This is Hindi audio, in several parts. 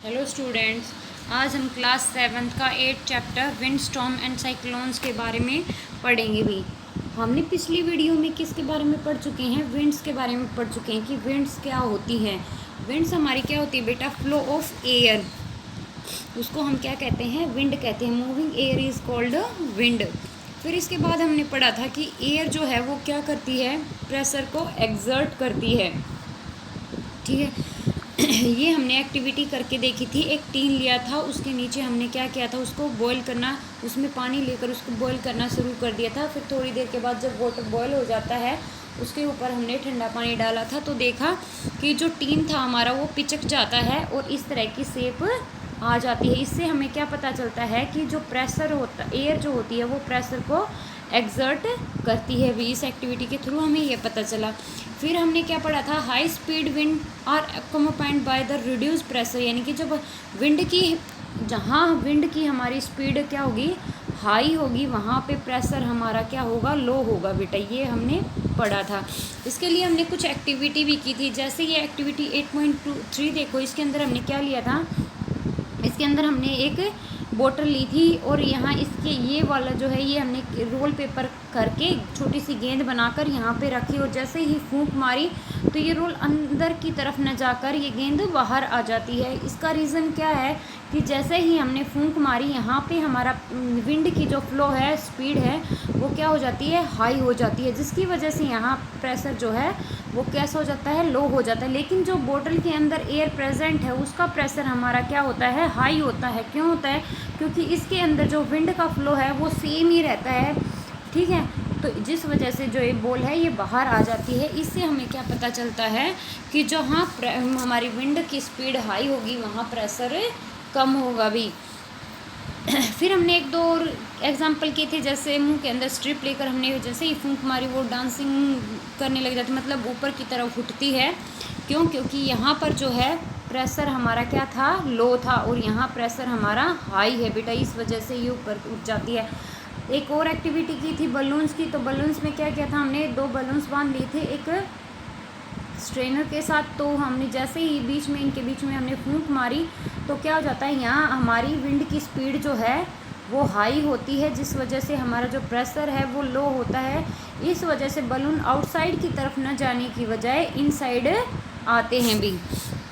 हेलो स्टूडेंट्स, आज हम क्लास 7 का 8 chapter wind storm and cyclones के बारे में पढ़ेंगे भी। हमने पिछली वीडियो में किसके बारे में पढ़ चुके हैं? विंड्स के बारे में पढ़ चुके हैं कि विंड्स क्या होती हैं। विंड्स हमारी क्या होती है बेटा? फ्लो ऑफ एयर, उसको हम क्या कहते हैं? विंड कहते हैं। Moving air is called wind. फिर इसके बाद हमने पढ़ा था कि एयर जो है वो क्या करती है? प्रेशर को एक्सर्ट करती है। ठीक है, ये हमने एक्टिविटी करके देखी थी। एक टीन लिया था, उसके नीचे हमने क्या किया था? उसको बॉईल करना, उसमें पानी लेकर उसको बॉईल करना शुरू कर दिया था। फिर थोड़ी देर के बाद जब वाटर बॉईल हो जाता है, उसके ऊपर हमने ठंडा पानी डाला था, तो देखा कि जो टीन था हमारा वो पिचक जाता है और इस तरह की शेप आ जाती है। इससे हमें क्या पता चलता है कि जो प्रेशर होता, एयर जो होती है वो प्रेशर को एक्सर्ट करती है भी। इस एक्टिविटी के थ्रू हमें ये पता चला। फिर हमने क्या पढ़ा था? High speed wind are accompanied by the reduce pressure, यानी कि जब विंड की, जहाँ विंड की हमारी स्पीड क्या होगी? हाई होगी, वहाँ पे प्रेशर हमारा क्या होगा? लो होगा बेटा। ये हमने पढ़ा था। इसके लिए हमने कुछ एक्टिविटी भी की थी। जैसे ये एक्टिविटी 8.3 देखो, इसके अंदर हमने क्या लिया था? इसके अंदर हमने एक बोतल ली थी और यहाँ इसके ये वाला जो है, ये हमने रोल पेपर करके छोटी सी गेंद बनाकर यहाँ पे रखी और जैसे ही फूंक मारी तो ये रोल अंदर की तरफ न जाकर ये गेंद बाहर आ जाती है। इसका रीज़न क्या है कि जैसे ही हमने फूंक मारी, यहाँ पे हमारा विंड की जो फ्लो है, स्पीड है, वो क्या हो जाती है? हाई हो जाती है, जिसकी वजह से यहाँ प्रेशर जो है वो कैसा हो जाता है? लो हो जाता है। लेकिन जो बोतल के अंदर एयर प्रेजेंट है उसका प्रेशर हमारा क्या होता है? हाई होता है। क्यों होता है? क्योंकि इसके अंदर जो विंड का फ्लो है वो सेम ही रहता है। ठीक है, तो जिस वजह से जो ये बॉल है ये बाहर आ जाती है। इससे हमें क्या पता चलता है कि जहाँ हमारी विंड की स्पीड हाई होगी वहाँ प्रेशर कम होगा भी। फिर हमने एक दो और एग्जाम्पल किए थे। जैसे मुंह के अंदर स्ट्रिप लेकर हमने जैसे ही फूंक मारी वो डांसिंग करने लग जाती, मतलब ऊपर की तरफ उठती है। क्यों? क्योंकि यहाँ पर जो है प्रेशर हमारा क्या था? लो था, और यहाँ प्रेशर हमारा हाई है बेटा। इस वजह से ये ऊपर उठ जाती है। एक और एक्टिविटी की थी बलून्स की। तो बलून्स में क्या किया था हमने? 2 बलून्स बांध लिए थे एक स्ट्रेनर के साथ। तो हमने जैसे ही बीच में, इनके बीच में हमने फूंक मारी तो क्या हो जाता है? यहाँ हमारी विंड की स्पीड जो है वो हाई होती है, जिस वजह से हमारा जो प्रेशर है वो लो होता है। इस वजह से बलून आउटसाइड की तरफ न जाने की बजाय इनसाइड आते हैं भी।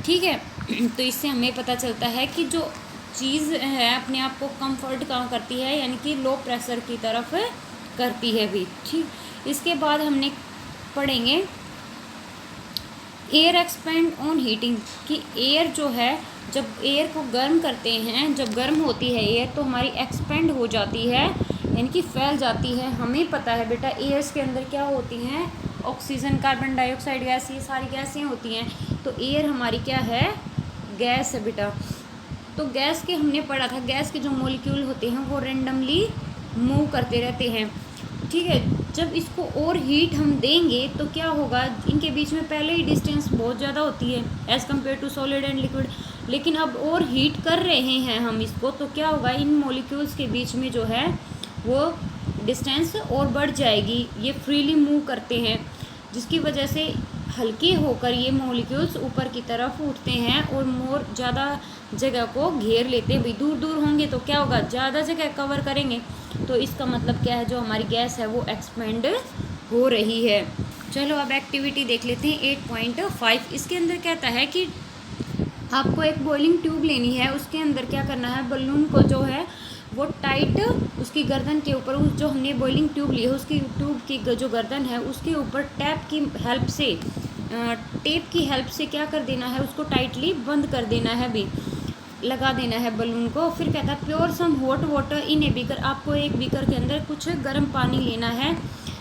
ठीक है, तो इससे हमें पता चलता है कि जो चीज़ है अपने आप को कंफर्ट कहाँ करती है, यानी कि लो प्रेशर की तरफ करती है भी। ठीक, इसके बाद हमने पढ़ेंगे एयर एक्सपेंड ऑन हीटिंग, कि एयर जो है जब एयर को गर्म करते हैं, जब गर्म होती है एयर तो हमारी एक्सपेंड हो जाती है, यानी कि फैल जाती है। हमें पता है बेटा एयर्स के अंदर क्या होती हैं? ऑक्सीजन, कार्बन डाइऑक्साइड गैस, ये सारी गैसें होती हैं। तो एयर हमारी क्या है? गैस है बेटा। तो गैस के हमने पढ़ा था, गैस के जो मॉलिक्यूल होते हैं वो रेंडमली मूव करते रहते हैं। ठीक है, जब इसको और हीट हम देंगे तो क्या होगा? इनके बीच में पहले ही डिस्टेंस बहुत ज़्यादा होती है as compare to solid and liquid, लेकिन अब और हीट कर रहे हैं हम इसको, तो क्या होगा? इन मॉलिक्यूल्स के बीच में जो है वो डिस्टेंस और बढ़ जाएगी। ये फ्रीली मूव करते हैं, जिसकी वजह से हल्के होकर ये मॉलिक्यूल्स ऊपर की तरफ उठते हैं और मोर ज़्यादा जगह को घेर लेते हैं। भाई दूर दूर होंगे तो क्या होगा? ज़्यादा जगह कवर करेंगे। तो इसका मतलब क्या है? जो हमारी गैस है वो एक्सपेंड हो रही है। चलो अब एक्टिविटी देख लेते हैं 8.5। इसके अंदर कहता है कि आपको एक बॉइलिंग ट्यूब लेनी है। उसके अंदर क्या करना है? बलून को जो है वो टाइट उसकी गर्दन के ऊपर, उस जो हमने बॉइलिंग ट्यूब ली है उसकी ट्यूब की जो गर्दन है उसके ऊपर टेप की हेल्प से क्या कर देना है? उसको टाइटली बंद कर देना है भी, लगा देना है बलून को। फिर कहता है pour some hot water in a beaker, आपको एक बीकर के अंदर कुछ गर्म पानी लेना है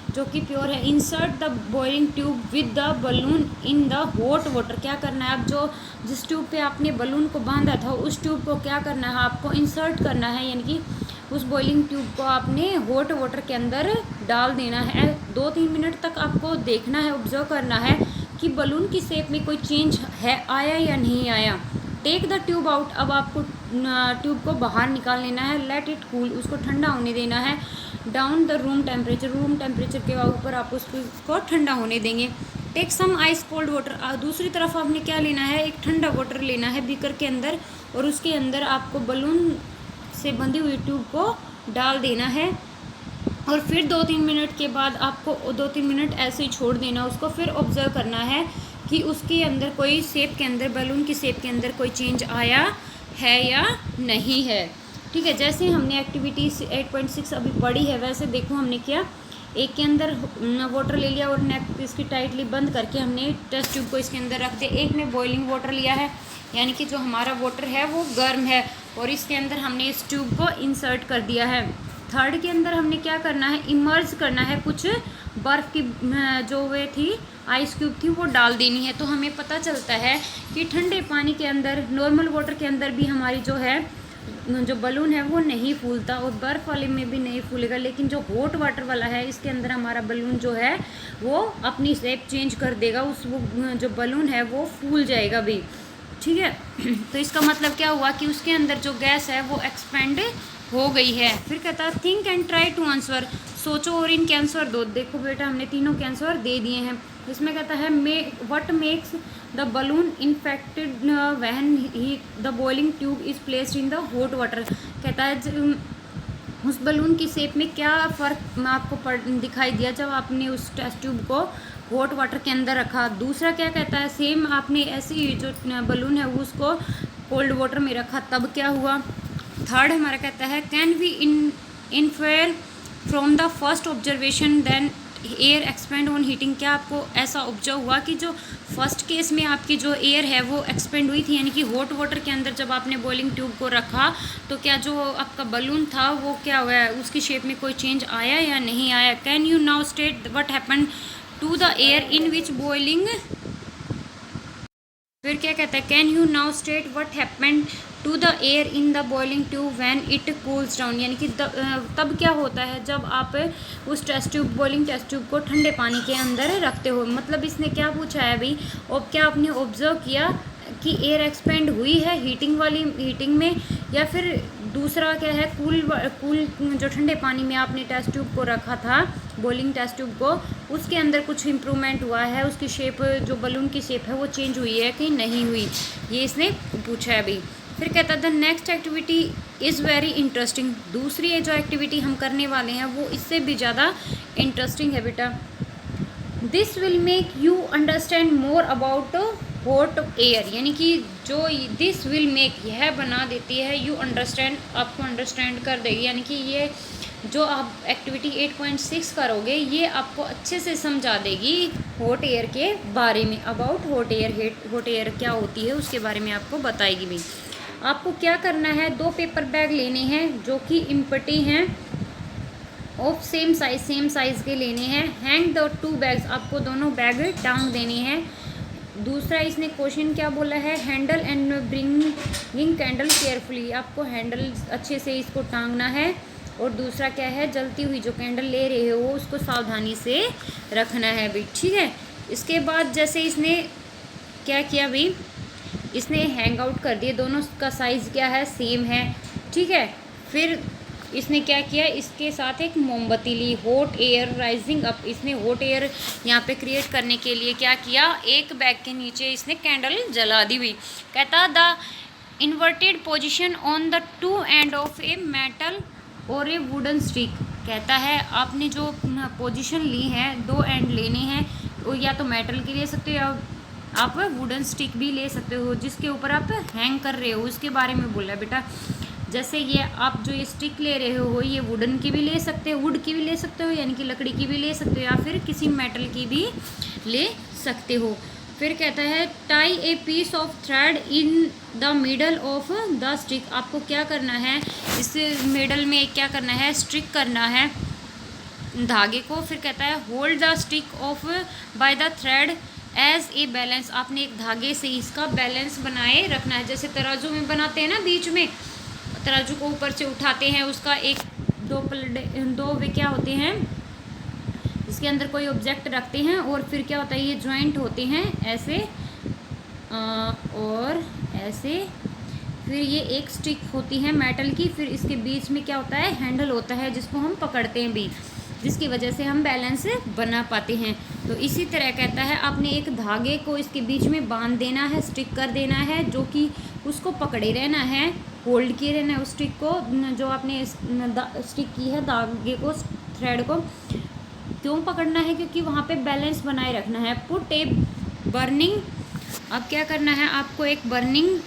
जो कि प्योर है। Insert the boiling tube with the balloon in the hot water, क्या करना है? अब जो जिस ट्यूब पे आपने बलून को बांधा था उस ट्यूब को क्या करना है? आपको इंसर्ट करना है, यानी कि उस बॉइलिंग ट्यूब को आपने हॉट वाटर के अंदर डाल देना है। 2-3 मिनट तक आपको देखना है, ऑब्जर्व करना है कि बलून की शेप में कोई चेंज है, आया या नहीं आया। टेक द ट्यूब आउट, अब आपको ट्यूब को बाहर निकाल लेना है। लेट इट कूल, उसको ठंडा होने देना है। Down the room temperature, room temperature के ऊपर आप उसको ठंडा होने देंगे। Take some ice cold water, दूसरी तरफ आपने क्या लेना है, एक ठंडा वाटर लेना है बीकर के अंदर, और उसके अंदर आपको बलून से बंधी हुई ट्यूब को डाल देना है, और फिर 2-3 मिनट के बाद आपको 2-3 मिनट ऐसे ही छोड़ देना उसको। फिर ऑब्जर्व करना है कि उसके अंदर कोई शेप के अंदर, बलून की शेप के अंदर कोई चेंज आया है या नहीं है। ठीक है, जैसे हमने एक्टिविटी 8.6 अभी पढ़ी है, वैसे देखो हमने क्या, एक के अंदर वाटर ले लिया और नेक इसकी टाइटली बंद करके हमने टेस्ट ट्यूब को इसके अंदर रख दिया। एक में बॉइलिंग वाटर लिया है, यानी कि जो हमारा वाटर है वो गर्म है, और इसके अंदर हमने इस ट्यूब को इंसर्ट कर दिया है। थर्ड के अंदर हमने क्या करना है, इमर्ज करना है, कुछ बर्फ़ की जो वे थी, आइस क्यूब थी, वो डाल देनी है। तो हमें पता चलता है कि ठंडे पानी के अंदर, नॉर्मल वाटर के अंदर भी हमारी जो बलून है वो नहीं फूलता, और बर्फ़ वाले में भी नहीं फूलेगा, लेकिन जो हॉट वाटर वाला है इसके अंदर हमारा बलून जो है वो अपनी शेप चेंज कर देगा, वो जो बलून है वो फूल जाएगा भी। ठीक है, तो इसका मतलब क्या हुआ कि उसके अंदर जो गैस है वो एक्सपेंड हो गई है। फिर कहता है think and try to answer, सोचो और इनके आंसर दो। देखो बेटा, हमने तीनों के आंसर दे दिए हैं। इसमें कहता है what makes the balloon infected when he the boiling tube is placed in the hot water. कहता है उस बलून की शेप में क्या फ़र्क आपको दिखाई दिया जब आपने उस टेस्ट ट्यूब को हॉट वाटर के अंदर रखा। दूसरा क्या कहता है, सेम आपने ऐसी जो बलून है उसको कोल्ड वाटर में रखा, तब क्या हुआ। थर्ड हमारा कहता है can we infer from the first observation then air expand on heating. क्या आपको ऐसा ऑब्जर्व हुआ कि जो फर्स्ट केस में आपकी जो एयर है वो एक्सपेंड हुई थी, यानी कि हॉट वाटर के अंदर जब आपने बॉइलिंग ट्यूब को रखा तो क्या जो आपका बलून था वो क्या हुआ है, उसकी शेप में कोई चेंज आया या नहीं आया। Can you now state what happen to the air in which boiling. फिर क्या कहता है, can you now state what happen to the air in the boiling tube when it cools down. यानी कि तब क्या होता है जब आप उस test tube, boiling test tube को ठंडे पानी के अंदर रखते हो। मतलब इसने क्या पूछा है भाई, और क्या आपने ऑब्जर्व किया कि एयर एक्सपेंड हुई है हीटिंग में, या फिर दूसरा क्या है, कूल जो ठंडे पानी में आपने टेस्ट ट्यूब को रखा था, बॉइलिंग टेस्ट ट्यूब को, उसके अंदर कुछ इम्प्रूवमेंट हुआ है, उसकी शेप, जो बलून की शेप है वो चेंज हुई है कि नहीं हुई, ये इसने पूछा है भाई। फिर कहता है the next activity is very interesting. दूसरी जो एक्टिविटी हम करने वाले हैं वो इससे भी ज़्यादा इंटरेस्टिंग है बेटा। This will make you understand more about hot air. यानी कि जो दिस विल मेक, यह बना देती है, यू अंडरस्टैंड, आपको अंडरस्टैंड कर देगी। यानी कि ये जो आप एक्टिविटी 8.6 करोगे ये आपको अच्छे से समझा देगी हॉट एयर के बारे में, about hot air. Hot air क्या होती है उसके बारे में आपको बताएगी भी। आपको क्या करना है, 2 पेपर बैग लेने हैं जो कि इम्पटी हैं, ऑफ सेम साइज़ के लेने हैं। हैंग द 2 बैग्स, आपको दोनों बैग टांग देने हैं। दूसरा इसने क्वेश्चन क्या बोला है, handle and bringing candle carefully, आपको हैंडल अच्छे से इसको टांगना है। और दूसरा क्या है, जलती हुई जो कैंडल ले रहे हो उसको सावधानी से रखना है भी। ठीक है, इसके बाद जैसे इसने क्या किया भी, इसने हैंग आउट कर दिए, दोनों का साइज़ क्या है, सेम है। ठीक है, फिर इसने क्या किया, इसके साथ एक मोमबत्ती ली, हॉट एयर राइजिंग अप। इसने हॉट एयर यहाँ पे क्रिएट करने के लिए क्या किया, एक बैग के नीचे इसने कैंडल जला दी हुई। कहता the inverted position on the 2 end of a metal और ए वुडन स्टिक। कहता है आपने जो पोजीशन ली है, 2 एंड लेने हैं, वो या तो मेटल की ले सकते हो या आप वुडन स्टिक भी ले सकते हो, जिसके ऊपर आप हैंग कर रहे हो उसके बारे में बोला है बेटा। जैसे ये आप जो ये स्टिक ले रहे हो ये वुडन की भी ले सकते हो, वुड की भी ले सकते हो, यानी कि लकड़ी की भी ले सकते हो, या फिर किसी मेटल की भी ले सकते हो। फिर कहता है tie a piece of thread in the middle of the stick. आपको क्या करना है, इस मिडल में क्या करना है, स्टिक करना है धागे को। फिर कहता है hold the stick of by the thread as a balance. आपने एक धागे से इसका बैलेंस बनाए रखना है, जैसे तराजू में बनाते हैं ना, बीच में तराजू को ऊपर से उठाते हैं, उसका एक दो वे क्या होते हैं, इसके अंदर कोई ऑब्जेक्ट रखते हैं और फिर क्या होता है, ये जॉइंट होते हैं ऐसे और ऐसे। फिर ये एक स्टिक होती है मेटल की, फिर इसके बीच में क्या होता है, हैंडल होता है जिसको हम पकड़ते हैं बीच, जिसकी वजह से हम बैलेंस बना पाते हैं। तो इसी तरह कहता है आपने एक धागे को इसके बीच में बांध देना है, स्टिक कर देना है, जो कि उसको पकड़े रहना है, होल्ड किए रहना है उस स्टिक को, जो आपने स्टिक की है धागे को, थ्रेड को। क्यों पकड़ना है? क्योंकि वहाँ पे बैलेंस बनाए रखना है। पुट ए बर्निंग, अब क्या करना है आपको, एक burning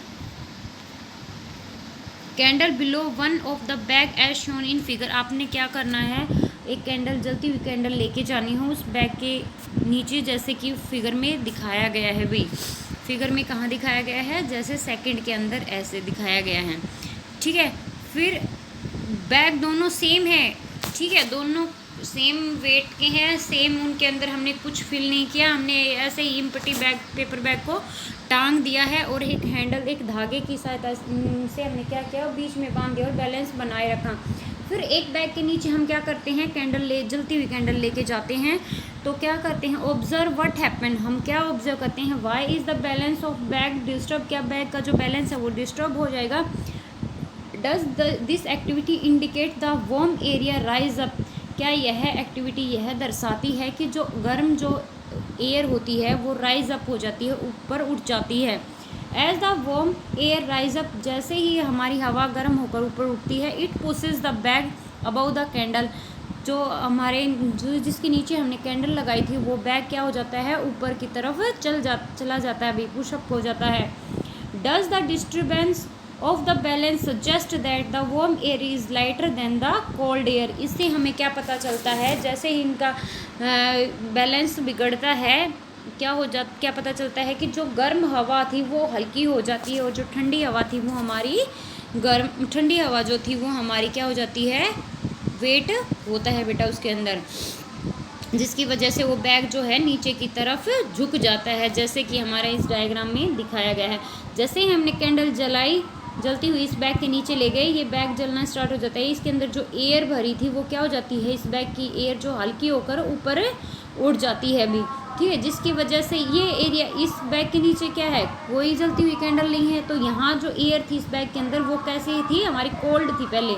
candle below one of the bag as shown in figure. आपने क्या करना है, एक कैंडल, जलती हुई कैंडल लेके जानी हो उस बैग के नीचे, जैसे कि फिगर में दिखाया गया है। भाई फिगर में कहाँ दिखाया गया है? जैसे सेकंड के अंदर ऐसे दिखाया गया है, ठीक है। फिर बैग दोनों सेम है, ठीक है, दोनों सेम वेट के हैं, सेम उनके अंदर हमने कुछ फिल नहीं किया, हमने ऐसे ही इम्पटी बैग, पेपर बैग को टांग दिया है और एक हैंडल, एक धागे की सहायता से हमने क्या किया, बीच में बांध दिया और बैलेंस बनाए रखा। फिर एक बैग के नीचे हम क्या करते हैं, कैंडल जलती हुई कैंडल लेके जाते हैं। तो क्या करते हैं, ऑब्जर्व व्हाट हैपन, हम क्या ऑब्जर्व करते हैं, why is the balance of bag disturb, क्या बैग का जो बैलेंस है वो डिस्टर्ब हो जाएगा। Does this activity indicate the warm area rise up, क्या यह एक्टिविटी यह दर्शाती है कि जो गर्म जो एयर होती है वो राइज अप हो जाती है, ऊपर उठ जाती है। As the warm air rise up, जैसे ही हमारी हवा गर्म होकर ऊपर उठती है, it pushes the bag above the candle, जो हमारे जो जिसके नीचे हमने कैंडल लगाई थी वो बैग क्या हो जाता है, ऊपर की तरफ चला जाता है, भी पुशअप हो जाता है। Does the disturbance of the balance suggest that the warm air is lighter than the cold air. इससे हमें क्या पता चलता है, जैसे ही इनका बैलेंस बिगड़ता है, क्या पता चलता है कि जो गर्म हवा थी वो हल्की हो जाती है और जो ठंडी हवा थी वो हमारी ठंडी हवा जो थी वो हमारी क्या हो जाती है, वेट होता है बेटा उसके अंदर, जिसकी वजह से वो बैग जो है नीचे की तरफ झुक जाता है, जैसे कि हमारा इस डायग्राम में दिखाया गया है। जैसे ही हमने कैंडल जलाई, जलती हुई इस बैग के नीचे ले गए, ये बैग जलना स्टार्ट हो जाता है। इसके अंदर जो एयर भरी थी वो क्या हो जाती है, इस बैग की एयर जो हल्की होकर ऊपर उड़ जाती है अभी, ठीक है, जिसकी वजह से ये एरिया, इस बैग के नीचे क्या है, कोई जलती हुई कैंडल नहीं है। तो यहाँ जो एयर थी इस बैग के अंदर वो कैसे थी, हमारी कोल्ड थी, पहले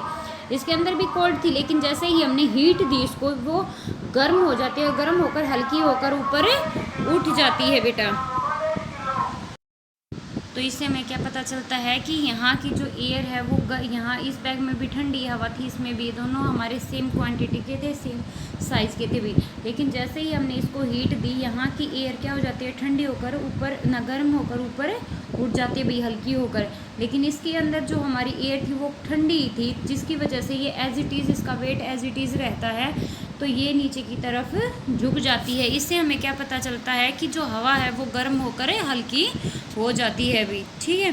इसके अंदर भी कोल्ड थी, लेकिन जैसे ही हमने हीट दी इसको, वो गर्म हो जाती है, गर्म होकर हल्की होकर ऊपर उठ जाती है बेटा। तो इससे हमें क्या पता चलता है कि यहाँ की जो एयर है वो यहाँ इस बैग में भी ठंडी हवा थी, इसमें भी, दोनों हमारे सेम क्वांटिटी के थे, सेम साइज़ के थे भी, लेकिन जैसे ही हमने इसको हीट दी, यहाँ की एयर क्या हो जाती है, ठंडी होकर ऊपर, न गर्म होकर ऊपर उठ जाती है भाई, हल्की होकर। लेकिन इसके अंदर जो हमारी एयर थी वो ठंडी थी, जिसकी वजह से ये एज इट इज़, इसका वेट एज इट इज़ रहता है, तो ये नीचे की तरफ झुक जाती है। इससे हमें क्या पता चलता है कि जो हवा है वो गर्म होकर हल्की हो जाती है अभी, ठीक है।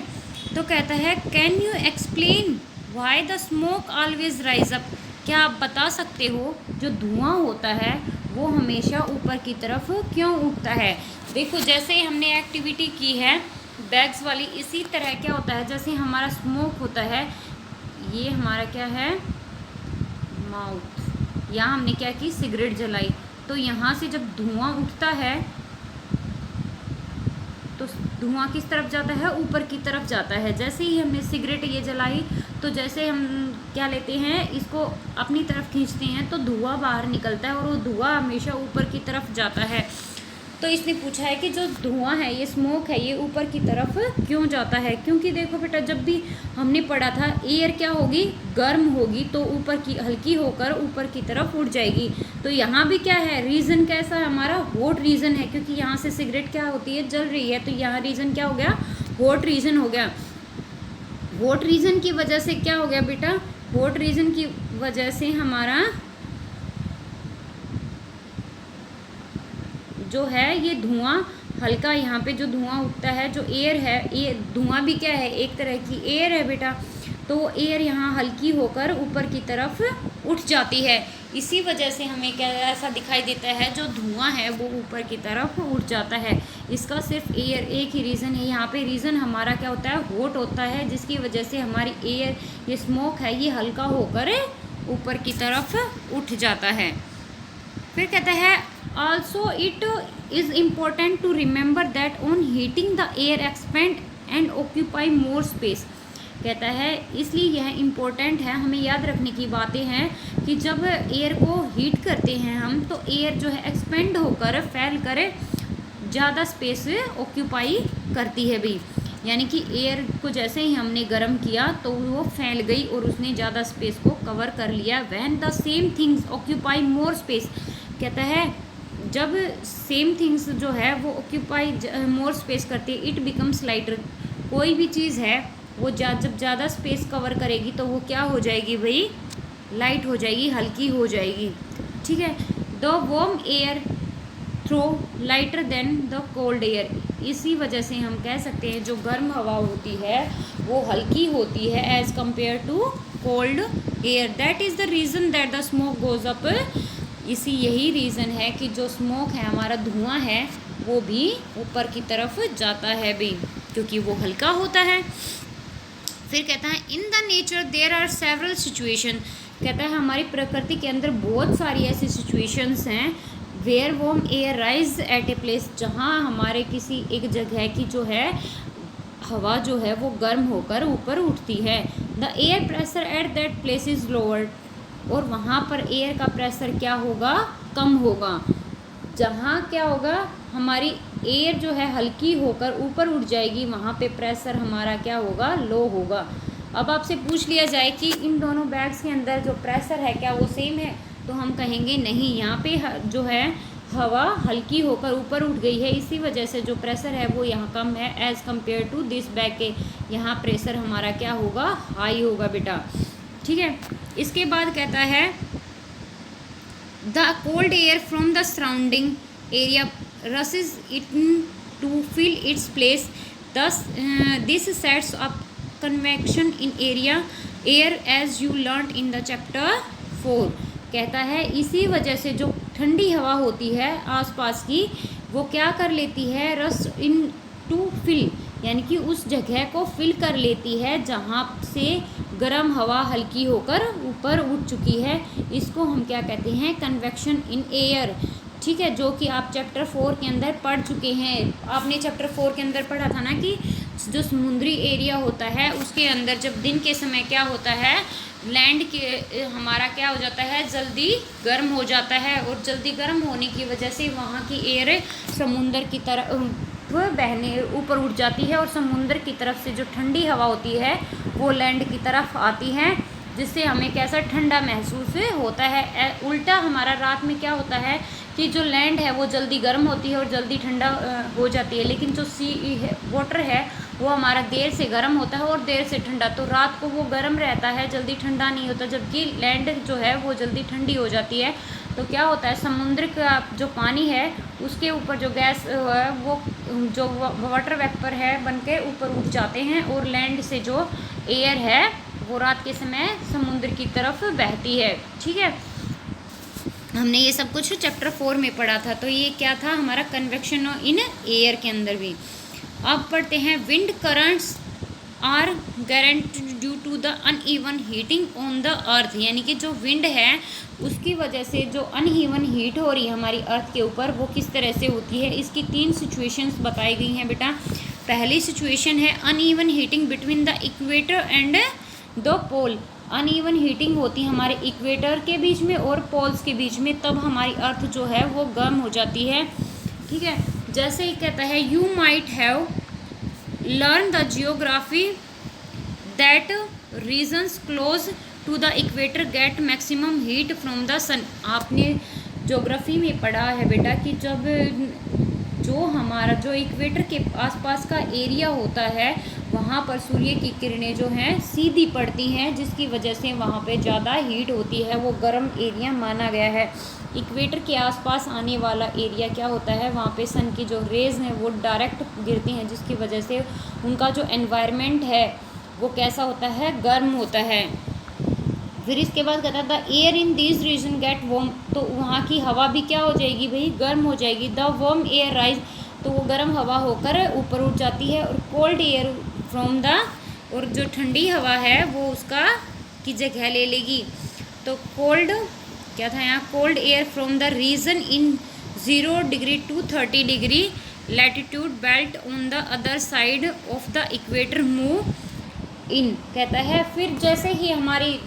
तो कहता है, can you explain why the smoke always rise up, क्या आप बता सकते हो जो धुआं होता है वो हमेशा ऊपर की तरफ क्यों उठता है। देखो जैसे हमने एक्टिविटी की है बैग्स वाली, इसी तरह क्या होता है, जैसे हमारा स्मोक होता है, ये हमारा क्या है, माउथ, यहाँ हमने क्या की, सिगरेट जलाई, तो यहाँ से जब धुआं उठता है तो धुआं किस तरफ जाता है, ऊपर की तरफ जाता है। जैसे ही हमने सिगरेट ये जलाई, तो जैसे हम क्या लेते हैं, इसको अपनी तरफ खींचते हैं तो धुआं बाहर निकलता है और वो धुआं हमेशा ऊपर की तरफ जाता है। तो इसने पूछा है कि जो धुआं है, ये स्मोक है, ये ऊपर की तरफ क्यों जाता है। क्योंकि देखो बेटा, जब भी हमने पढ़ा था, एयर क्या होगी, गर्म होगी, तो ऊपर की हल्की होकर ऊपर की तरफ उड़ जाएगी। तो यहाँ भी क्या है, रीज़न कैसा है हमारा, हॉट रीज़न है, क्योंकि यहाँ से सिगरेट क्या होती है, जल रही है, तो यहाँ रीज़न क्या हो गया, हॉट रीज़न हो गया। हॉट रीज़न की वजह से क्या हो गया बेटा, हॉट रीज़न की वजह से हमारा जो है ये धुआं हल्का, यहाँ पे जो धुआं उठता है, जो एयर है, ये धुआं भी क्या है, एक तरह की एयर है बेटा, तो एयर यहाँ हल्की होकर ऊपर की तरफ उठ जाती है। इसी वजह से हमें क्या ऐसा दिखाई देता है, जो धुआं है वो ऊपर की तरफ उठ जाता है। इसका सिर्फ एयर एक ही रीज़न है, यहाँ पे रीज़न हमारा क्या होता है, हॉट होता है, जिसकी वजह से हमारी एयर, ये स्मोक है, ये हल्का होकर ऊपर की तरफ उठ जाता है। फिर कहता है, also it is important to remember that on heating the air expand and occupy more space, कहता है इसलिए यह इम्पोर्टेंट है, हमें याद रखने की बातें हैं कि जब एयर को हीट करते हैं हम, तो एयर जो है एक्सपेंड होकर फैल कर ज़्यादा स्पेस ऑक्यूपाई करती है भी, यानी कि एयर को जैसे ही हमने गर्म किया तो वो फैल गई और उसने ज़्यादा स्पेस को कवर कर लिया। When the same things occupy more space, कहता है जब सेम थिंग्स जो है वो ऑक्यूपाई मोर स्पेस करती है, इट बिकम्स लाइटर। कोई भी चीज़ है वो जब ज़्यादा स्पेस कवर करेगी तो वो क्या हो जाएगी भाई, लाइट हो जाएगी, हल्की हो जाएगी। ठीक है, the warm air throw lighter than the cold air, इसी वजह से हम कह सकते हैं जो गर्म हवा होती है वो हल्की होती है as compare to cold air. That is the reason that the smoke goes up, इसी यही रीज़न है कि जो स्मोक है, हमारा धुआं है, वो भी ऊपर की तरफ जाता है भी, क्योंकि वो हल्का होता है। फिर कहता है in the nature there are several situation, कहता है हमारी प्रकृति के अंदर बहुत सारी ऐसी सिचुएशंस हैं where warm air rise at a place, जहाँ हमारे किसी एक जगह की जो है हवा जो है वो गर्म होकर ऊपर उठती है। The air pressure at that place is lowered, और वहाँ पर एयर का प्रेशर क्या होगा, कम होगा। जहाँ क्या होगा, हमारी एयर जो है हल्की होकर ऊपर उठ जाएगी, वहाँ पे प्रेशर हमारा क्या होगा, लो होगा। अब आपसे पूछ लिया जाए कि इन दोनों बैग्स के अंदर जो प्रेशर है क्या वो सेम है, तो हम कहेंगे नहीं, यहाँ पे जो है हवा हल्की होकर ऊपर उठ गई है, इसी वजह से जो प्रेशर है वो यहाँ कम है as compare to this bag के, यहाँ प्रेशर हमारा क्या होगा, हाई होगा बेटा। ठीक है, इसके बाद कहता है the cold air from the surrounding area rushes it to fill its place, thus this sets up convection in air as you learnt in the chapter 4। कहता है इसी वजह से जो ठंडी हवा होती है आसपास की, वो क्या कर लेती है, रस इन टू फिल, यानी कि उस जगह को फिल कर लेती है जहाँ से गर्म हवा हल्की होकर ऊपर उठ चुकी है। इसको हम क्या कहते हैं, कन्वेक्शन इन एयर। ठीक है, जो कि आप चैप्टर 4 के अंदर पढ़ चुके हैं। आपने चैप्टर 4 के अंदर पढ़ा था ना कि जो समुद्री एरिया होता है उसके अंदर जब दिन के समय क्या होता है, लैंड के हमारा क्या हो जाता है, जल्दी गर्म हो जाता है, और जल्दी गर्म होने की वजह से वहाँ की एयर समुंदर की तरफ बहने ऊपर उठ जाती है, और समुंदर की तरफ से जो ठंडी हवा होती है वो लैंड की तरफ आती है, जिससे हमें कैसा ठंडा महसूस होता है। उल्टा हमारा रात में क्या होता है कि जो लैंड है वो जल्दी गर्म होती है और जल्दी ठंडा हो जाती है, लेकिन जो वाटर है वो हमारा देर से गर्म होता है और देर से ठंडा, तो रात को वो गर्म रहता है, जल्दी ठंडा नहीं होता, जबकि लैंड जो है वो जल्दी ठंडी हो जाती है। तो क्या होता है, समुद्र का जो पानी है उसके ऊपर जो गैस है वो जो वाटर वेपर है बन के ऊपर उठ जाते हैं, और लैंड से जो एयर है वो रात के समय समुद्र की तरफ बहती है। ठीक है, हमने ये सब कुछ चैप्टर 4 में पढ़ा था। तो ये क्या था हमारा, कन्वेक्शन इन एयर के अंदर भी। अब पढ़ते हैं wind currents are guaranteed due to the uneven heating on the earth, यानी कि जो विंड है उसकी वजह से जो अनइवन हीट हो रही है हमारी अर्थ के ऊपर वो किस तरह से होती है। इसकी 3 सिचुएशंस बताई गई हैं बेटा। पहली सिचुएशन है uneven heating between the equator and the pole. Uneven heating होती है हमारे इक्वेटर के बीच में और पोल्स के बीच में, तब हमारी अर्थ जो है वो गर्म हो जाती है। ठीक है, जैसे ही कहता है you might have learn the geography that regions close to the equator get maximum heat from the sun. आपने ज्योग्राफी में पढ़ा है बेटा कि जब जो हमारा जो इक्वेटर के आसपास का एरिया होता है वहाँ पर सूर्य की किरणें जो हैं सीधी पड़ती हैं, जिसकी वजह से वहाँ पे ज़्यादा हीट होती है, वो गर्म एरिया माना गया है। इक्वेटर के आसपास आने वाला एरिया क्या होता है, वहाँ पे सन की जो रेज़ हैं वो डायरेक्ट गिरती हैं, जिसकी वजह से उनका जो एनवायरनमेंट है वो कैसा होता है, गर्म होता है। फिर इसके बाद कहता था air in this region get warm, तो वहाँ की हवा भी क्या हो जाएगी भाई, गर्म हो जाएगी। द वार्म एयर राइज, तो वो गर्म हवा होकर ऊपर उठ जाती है। और कोल्ड एयर फ्रॉम द, और जो ठंडी हवा है वो उसका की जगह ले लेगी। तो कोल्ड क्या था यहाँ, cold air from the region in 0 degree to 30 degree latitude belt on the other side of the equator move in कहता है फिर जैसे ही हमारी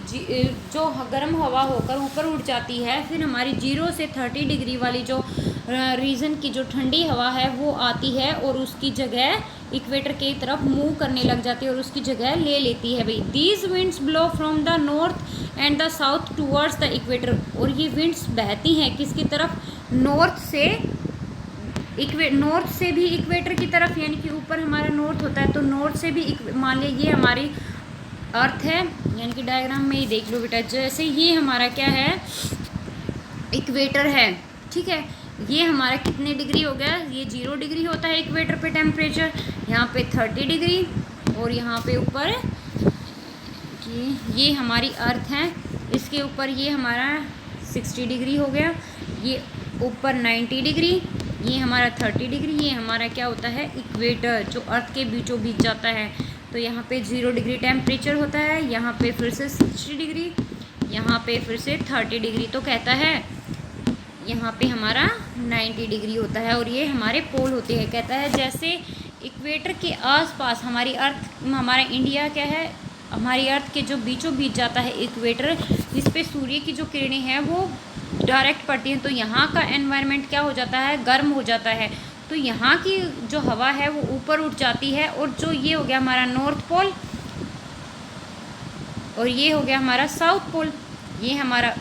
जो गर्म हवा होकर ऊपर उड़ जाती है, फिर हमारी 0 से 30 डिग्री वाली जो रीजन की जो ठंडी हवा है वो आती है और उसकी जगह इक्वेटर की तरफ मूव करने लग जाती है और उसकी जगह ले लेती है भाई। These winds blow from the north and the south towards the equator, और ये विंड्स बहती हैं किसकी तरफ, नॉर्थ से भी इक्वेटर की तरफ, यानी कि ऊपर हमारा नॉर्थ होता है तो नॉर्थ से भी मान लिया ये हमारी अर्थ है, यानी कि डायग्राम में ही देख लो बेटा, जैसे ये हमारा क्या है, इक्वेटर है, ठीक है। ये हमारा कितने डिग्री हो गया, ये 0 डिग्री होता है इक्वेटर पे टेम्परेचर, यहाँ पे 30 डिग्री, और यहाँ पे ऊपर ये हमारी अर्थ है, इसके ऊपर ये हमारा 60 डिग्री हो गया, ये ऊपर 90 डिग्री, ये हमारा 30 डिग्री, ये हमारा क्या होता है, इक्वेटर जो अर्थ के बीचों बीच जाता है। तो यहाँ पे 0 डिग्री टेम्परेचर होता है, यहाँ पे फिर से 60 डिग्री, यहाँ पे फिर से 30 डिग्री, तो कहता है यहाँ पे हमारा 90 डिग्री होता है, और ये हमारे पोल होते हैं। कहता है जैसे इक्वेटर के आसपास हमारी अर्थ, हमारा इंडिया क्या है, हमारी अर्थ के जो बीचों बीच जाता है इक्वेटर, जिस पे सूर्य की जो किरणें हैं वो डायरेक्ट पड़ती हैं, तो यहाँ का एनवायरनमेंट क्या हो जाता है, गर्म हो जाता है, तो यहाँ की जो हवा है वो ऊपर उठ जाती है, और जो ये हो गया हमारा नॉर्थ पोल, और ये हो गया हमारा साउथ पोल, ये हमारा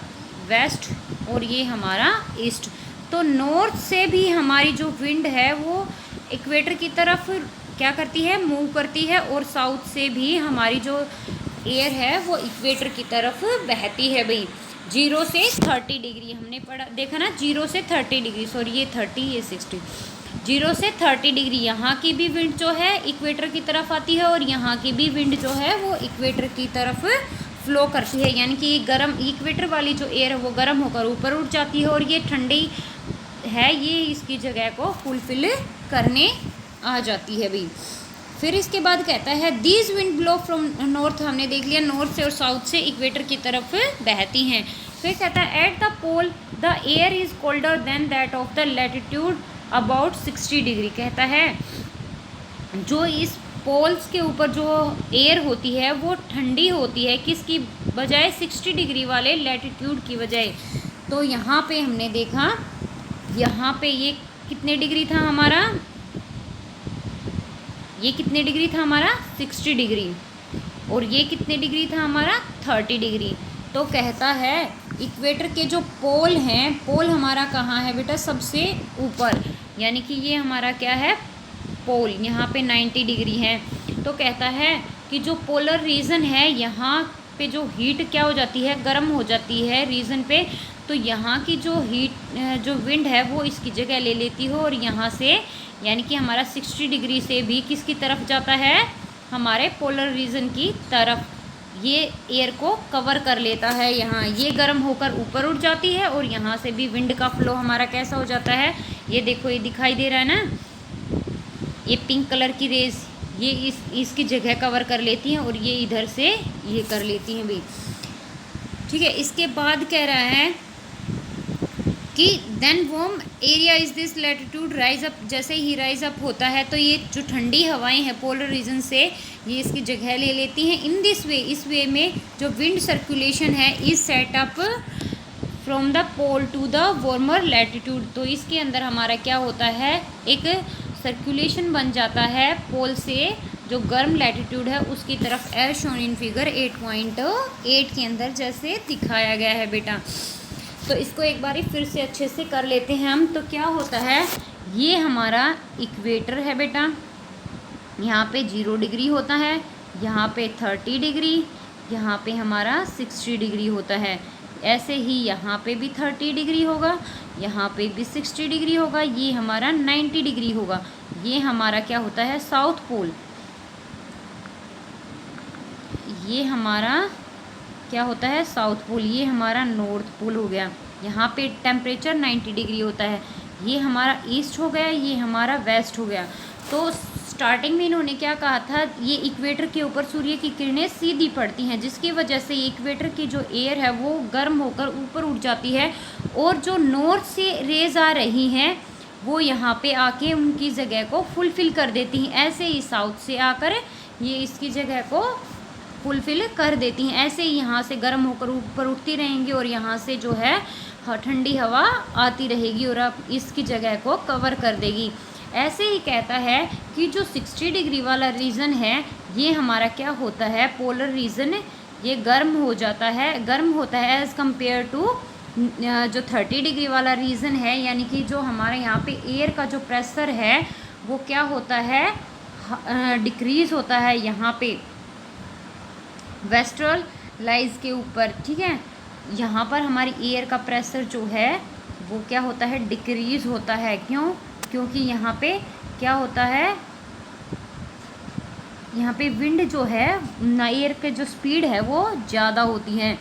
वेस्ट, और ये हमारा ईस्ट। तो नॉर्थ से भी हमारी जो विंड है वो इक्वेटर की तरफ क्या करती है, मूव करती है, और साउथ से भी हमारी जो एयर है वो इक्वेटर की तरफ बहती है भाई। 0 से 30 डिग्री हमने पढ़ा, देखा ना, 0 से 30 डिग्री, सॉरी ये 30 ये 60, 0 से 30 डिग्री यहाँ की भी विंड जो है इक्वेटर की तरफ आती है, और यहाँ की भी विंड जो है वो इक्वेटर की तरफ फ्लो करती है, यानी कि गर्म इक्वेटर वाली जो एयर है वो गर्म होकर ऊपर उठ जाती है, और ये ठंडी है ये इसकी जगह को फुलफिल करने आ जाती है भाई। फिर इसके बाद कहता है these wind blow from north, हमने देख लिया नॉर्थ से और साउथ से इक्वेटर की तरफ बहती हैं। फिर कहता है at the pole the air is colder than that of the latitude about 60 degree. कहता है जो इस पोल्स के ऊपर जो एयर होती है वो ठंडी होती है, किसकी बजाय, 60 डिग्री वाले लैटिट्यूड की बजाय। तो यहाँ पे हमने देखा, यहाँ पे ये कितने डिग्री था हमारा, ये कितने डिग्री था हमारा 60 डिग्री, और ये कितने डिग्री था हमारा 30 डिग्री। तो कहता है इक्वेटर के जो पोल हैं, पोल हमारा कहाँ है बेटा, सबसे ऊपर, यानी कि ये हमारा क्या है, पोल, यहाँ पे 90 डिग्री है। तो कहता है कि जो पोलर रीजन है यहाँ पे जो हीट क्या हो जाती है, गर्म हो जाती है रीजन पे, तो यहाँ की जो हीट जो विंड है वो इसकी जगह ले लेती हो, और यहाँ से यानी कि हमारा 60 डिग्री से भी किसकी तरफ जाता है, हमारे पोलर रीजन की तरफ, ये एयर को कवर कर लेता है। यहाँ ये गर्म होकर ऊपर उठ जाती है, और यहाँ से भी विंड का फ्लो हमारा कैसा हो जाता है, ये देखो ये दिखाई दे रहा है ना, ये पिंक कलर की रेज ये इसकी जगह कवर कर लेती हैं, और ये इधर से ये कर लेती हैं भाई, ठीक है। इसके बाद कह रहा है कि then warm area is this latitude rise up, जैसे ही राइज अप होता है तो ये जो ठंडी हवाएं हैं पोलर रीजन से ये इसकी जगह ले लेती हैं। इन दिस वे, इस वे में जो विंड सर्कुलेशन है is set up from the pole to the warmer latitude. तो इसके अंदर हमारा क्या होता है, एक सर्कुलेशन बन जाता है पोल से जो गर्म लैटिट्यूड है उसकी तरफ, एज शोन इन फिगर 8.8 के अंदर जैसे दिखाया गया है बेटा। तो इसको एक बारी फिर से अच्छे से कर लेते हैं हम। तो क्या होता है, ये हमारा इक्वेटर है बेटा, यहाँ पे 0 डिग्री होता है, यहाँ पे 30 डिग्री, यहाँ पे हमारा 60 डिग्री होता है। ऐसे ही यहाँ पे भी 30 डिग्री होगा, यहाँ पे भी 60 डिग्री होगा, ये हमारा 90 डिग्री होगा। ये हमारा क्या होता है, साउथ पोल, ये हमारा क्या होता है, साउथ पोल, ये हमारा नॉर्थ पोल हो गया। यहाँ पे टेम्परेचर 90 डिग्री होता है, ये हमारा ईस्ट हो गया, ये हमारा वेस्ट हो गया। तो स्टार्टिंग में इन्होंने क्या कहा था, ये इक्वेटर के ऊपर सूर्य की किरणें सीधी पड़ती हैं, जिसकी वजह से इक्वेटर की जो एयर है वो गर्म होकर ऊपर उठ जाती है, और जो नॉर्थ से रेज आ रही हैं वो यहाँ पे आके उनकी जगह को फुलफिल कर देती हैं। ऐसे ही साउथ से आकर ये इसकी जगह को फुलफिल कर देती हैं। ऐसे ही यहाँ से गर्म होकर ऊपर उठती रहेंगी और यहाँ से जो है ठंडी हवा आती रहेगी और अब इसकी जगह को कवर कर देगी। ऐसे ही कहता है कि जो 60 डिग्री वाला रीजन है ये हमारा क्या होता है, पोलर रीजन, ये गर्म हो जाता है, गर्म होता है एज़ कम्पेयर टू जो 30 डिग्री वाला रीजन है, यानी कि जो हमारे यहाँ पे एयर का जो प्रेशर है वो क्या होता है, डिक्रीज़ होता है यहाँ पे वेस्ट्रल लाइज के ऊपर। ठीक है, यहाँ पर हमारी एयर का प्रेशर जो है वो क्या होता है, डिक्रीज़ होता है। क्यों? क्योंकि यहाँ पे क्या होता है, यहाँ पे विंड जो है एयर के जो स्पीड है वो ज़्यादा होती है,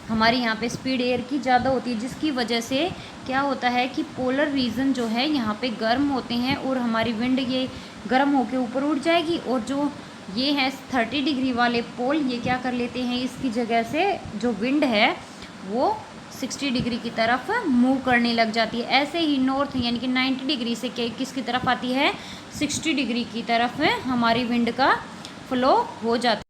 हमारे यहाँ पे स्पीड एयर की ज़्यादा होती है, जिसकी वजह से क्या होता है कि पोलर रीजन जो है यहाँ पे गर्म होते हैं और हमारी विंड ये गर्म होके ऊपर उड़ जाएगी और जो ये है 30 डिग्री वाले पोल ये क्या कर लेते हैं, इसकी जगह से जो विंड है वो 60 डिग्री की तरफ मूव करने लग जाती है। ऐसे ही नॉर्थ यानी कि 90 डिग्री से किसकी तरफ आती है, 60 डिग्री की तरफ हमारी विंड का फ्लो हो जाता है।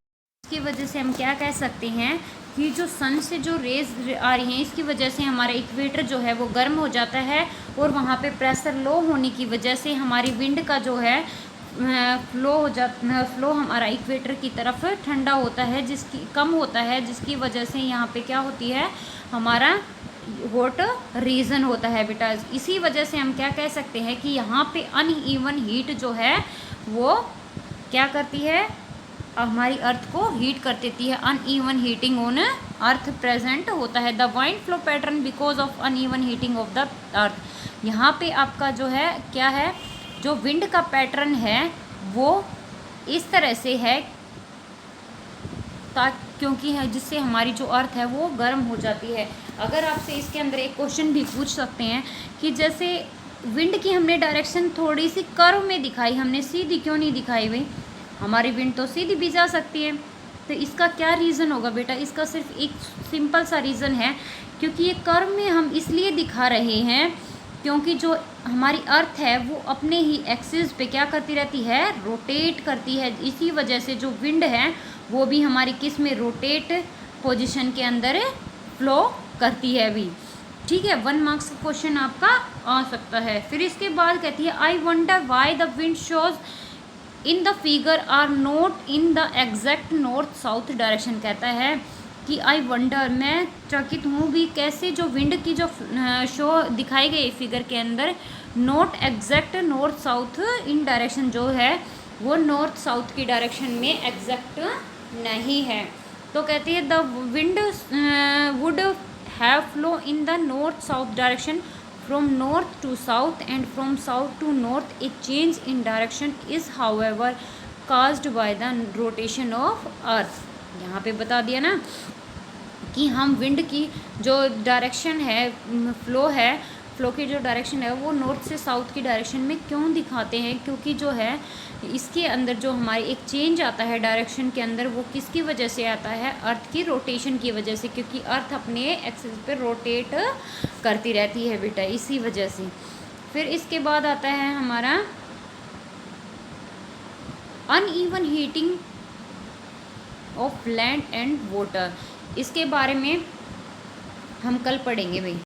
इसकी वजह से हम क्या कह सकते हैं कि जो सन से जो रेज आ रही हैं इसकी वजह से हमारा इक्वेटर जो है वो गर्म हो जाता है और वहाँ पे प्रेशर लो होने की वजह से हमारी विंड का जो है फ्लो हमारा इक्वेटर की तरफ ठंडा होता है, जिसकी कम होता है, जिसकी वजह से यहाँ पे क्या होती है, हमारा हॉट रीजन होता है बेटा। इसी वजह से हम क्या कह सकते हैं कि यहाँ पे अनइवन हीट जो है वो क्या करती है, हमारी अर्थ को हीट कर देती है। Uneven heating on earth present होता है। The wind flow pattern because of uneven heating of the earth. यहाँ पे आपका जो है क्या है, जो विंड का पैटर्न है वो इस तरह से है क्योंकि है जिससे हमारी जो अर्थ है वो गर्म हो जाती है। अगर आपसे इसके अंदर एक क्वेश्चन भी पूछ सकते हैं कि जैसे विंड की हमने डायरेक्शन थोड़ी सी कर्व में दिखाई, हमने सीधी क्यों नहीं दिखाई भाई, हमारी विंड तो सीधी भी जा सकती है। तो इसका क्या रीज़न होगा बेटा, इसका सिर्फ एक सिंपल सा रीज़न है, क्योंकि ये कर्व में हम इसलिए दिखा रहे हैं क्योंकि जो हमारी अर्थ है वो अपने ही एक्सिस पे क्या करती रहती है, रोटेट करती है। इसी वजह से जो विंड है वो भी हमारी किस में, रोटेट पोजीशन के अंदर फ्लो करती है भी। ठीक है, 1 मार्क्स का क्वेश्चन आपका आ सकता है। फिर इसके बाद कहती है I wonder why the wind shows in the figure are not in the exact north south direction. कहता है कि आई वंडर, मैं चकित हूँ भी कैसे जो विंड की जो शो दिखाई गई फिगर के अंदर not exact north south in direction जो है वो नॉर्थ साउथ की डायरेक्शन में एग्जैक्ट नहीं है। तो कहती है the wind would have flow in the north south direction from north to south and from south to north. A change in direction is however caused by the rotation of earth. यहाँ पे बता दिया ना कि हम विंड की जो डायरेक्शन है, फ्लो की जो डायरेक्शन है वो नॉर्थ से साउथ की डायरेक्शन में क्यों दिखाते हैं, क्योंकि जो है इसके अंदर जो हमारी एक चेंज आता है डायरेक्शन के अंदर वो किसकी वजह से आता है, अर्थ की रोटेशन की वजह से, क्योंकि अर्थ अपने एक्सिस पे रोटेट करती रहती है बेटा, इसी वजह से। फिर इसके बाद आता है हमारा uneven heating of land and water. इसके बारे में हम कल पढ़ेंगे भाई।